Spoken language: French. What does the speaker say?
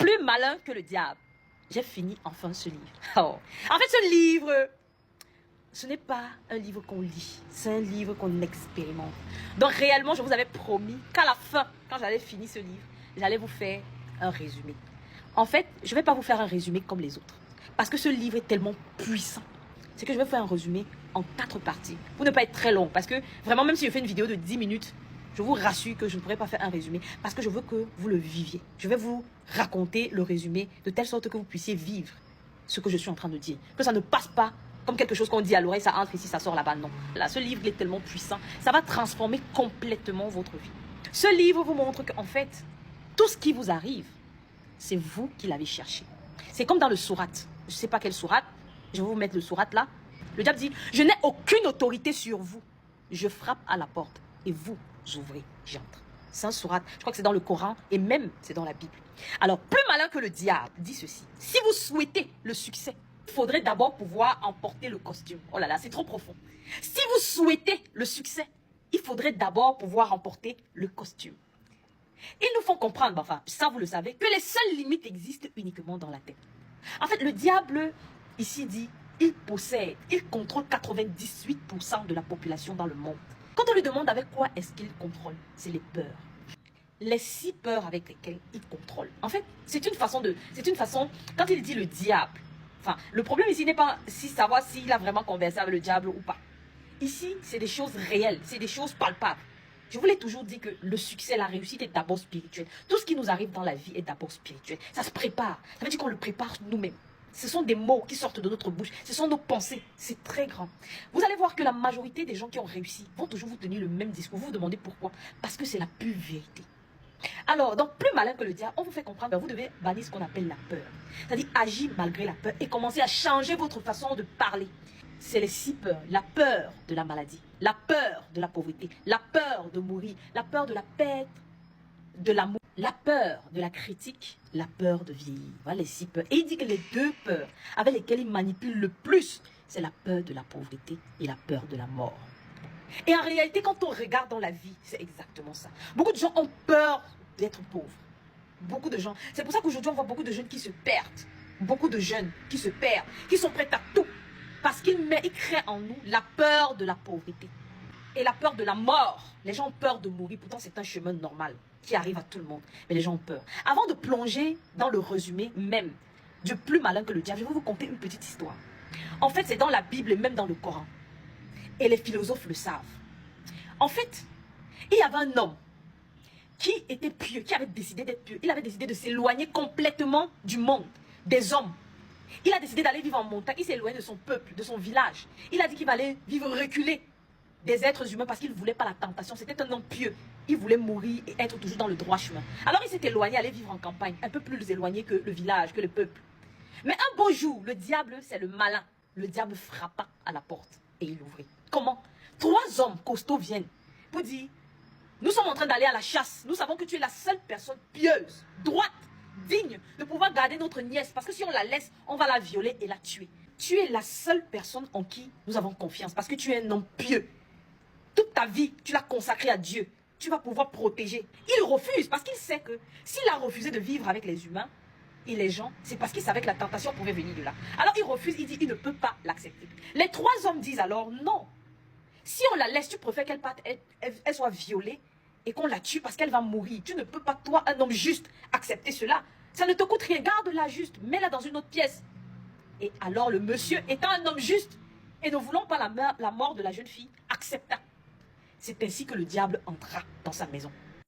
Plus malin que le diable. J'ai fini enfin ce livre. Oh. En fait, ce livre, ce n'est pas un livre qu'on lit, c'est un livre qu'on expérimente. Donc réellement, je vous avais promis qu'à la fin, quand j'allais finir ce livre, j'allais vous faire un résumé. En fait, je ne vais pas vous faire un résumé comme les autres. Parce que ce livre est tellement puissant. C'est que je vais faire un résumé en 4 parties. Pour ne pas être très long. Parce que vraiment, même si je fais une vidéo de 10 minutes, je vous rassure que je ne pourrai pas faire un résumé. Parce que je veux que vous le viviez. Je vais vous raconter le résumé de telle sorte que vous puissiez vivre ce que je suis en train de dire. Que ça ne passe pas comme quelque chose qu'on dit à l'oreille, ça entre ici, ça sort là-bas. Non. Là, ce livre il est tellement puissant. Ça va transformer complètement votre vie. Ce livre vous montre qu'en fait, tout ce qui vous arrive, c'est vous qui l'avez cherché. C'est comme dans le sourate. Je ne sais pas quelle sourate. Je vais vous mettre le sourate là. Le diable dit, je n'ai aucune autorité sur vous. Je frappe à la porte et vous ouvrez, j'entre. C'est un sourate. Je crois que c'est dans le Coran et même c'est dans la Bible. Alors, plus malin que le diable dit ceci. Si vous souhaitez le succès, il faudrait d'abord pouvoir emporter le costume. Oh là là, c'est trop profond. Si vous souhaitez le succès, il faudrait d'abord pouvoir emporter le costume. Ils nous font comprendre, enfin, ça vous le savez, que les seules limites existent uniquement dans la tête. En fait, le diable, ici dit, il possède, il contrôle 98% de la population dans le monde. Quand on lui demande avec quoi est-ce qu'il contrôle, c'est les peurs. Les 6 peurs avec lesquelles il contrôle. En fait, c'est une façon, quand il dit le diable, enfin, le problème ici n'est pas si savoir s'il a vraiment conversé avec le diable ou pas. Ici, c'est des choses réelles, c'est des choses palpables. Je vous l'ai toujours dit que le succès, la réussite est d'abord spirituel. Tout ce qui nous arrive dans la vie est d'abord spirituel. Ça se prépare. Ça veut dire qu'on le prépare nous-mêmes. Ce sont des mots qui sortent de notre bouche. Ce sont nos pensées. C'est très grand. Vous allez voir que la majorité des gens qui ont réussi vont toujours vous tenir le même discours. Vous vous demandez pourquoi. Parce que c'est la pure vérité. Alors, donc, plus malin que le diable, on vous fait comprendre, vous devez bannir ce qu'on appelle la peur. C'est-à-dire agir malgré la peur et commencer à changer votre façon de parler. C'est les 6 peurs. La peur de la maladie, la peur de la pauvreté, la peur de mourir, la peur de la perte, de l'amour, la peur de la critique, la peur de vieillir. Voilà les 6 peurs. Et il dit que les 2 peurs avec lesquelles il manipule le plus, c'est la peur de la pauvreté et la peur de la mort. Et en réalité, quand on regarde dans la vie, c'est exactement ça. Beaucoup de gens ont peur d'être pauvres. Beaucoup de gens. C'est pour ça qu'aujourd'hui, on voit beaucoup de jeunes qui se perdent. Beaucoup de jeunes qui se perdent, qui sont prêts à tout. Parce qu'il crée en nous la peur de la pauvreté et la peur de la mort. Les gens ont peur de mourir. Pourtant, c'est un chemin normal qui arrive à tout le monde. Mais les gens ont peur. Avant de plonger dans le résumé même du plus malin que le diable, je vais vous conter une petite histoire. En fait, c'est dans la Bible et même dans le Coran. Et les philosophes le savent. En fait, il y avait un homme qui était pieux, qui avait décidé d'être pieux. Il avait décidé de s'éloigner complètement du monde, des hommes. Il a décidé d'aller vivre en montagne. Il s'est éloigné de son peuple, de son village. Il a dit qu'il va aller vivre reculé des êtres humains parce qu'il ne voulait pas la tentation. C'était un homme pieux. Il voulait mourir et être toujours dans le droit chemin. Alors il s'est éloigné, aller vivre en campagne, un peu plus éloigné que le village, que le peuple. Mais un beau jour, le diable, c'est le malin. Le diable frappa à la porte et il ouvrit. Comment? 3 hommes costauds viennent pour dire, nous sommes en train d'aller à la chasse. Nous savons que tu es la seule personne pieuse, droite, digne de pouvoir garder notre nièce. Parce que si on la laisse, on va la violer et la tuer. Tu es la seule personne en qui nous avons confiance. Parce que tu es un homme pieux. Toute ta vie, tu l'as consacrée à Dieu. Tu vas pouvoir protéger. Il refuse parce qu'il sait que s'il a refusé de vivre avec les humains et les gens, c'est parce qu'il savait que la tentation pouvait venir de là. Alors il refuse, il dit, il ne peut pas l'accepter. Les 3 hommes disent alors, non. Si on la laisse, tu préfères qu'elle parte, elle soit violée et qu'on la tue parce qu'elle va mourir. Tu ne peux pas, toi, un homme juste, accepter cela. Ça ne te coûte rien. Garde-la juste. Mets-la dans une autre pièce. Et alors le monsieur, étant un homme juste et ne voulant pas la mort de la jeune fille, accepta. C'est ainsi que le diable entra dans sa maison.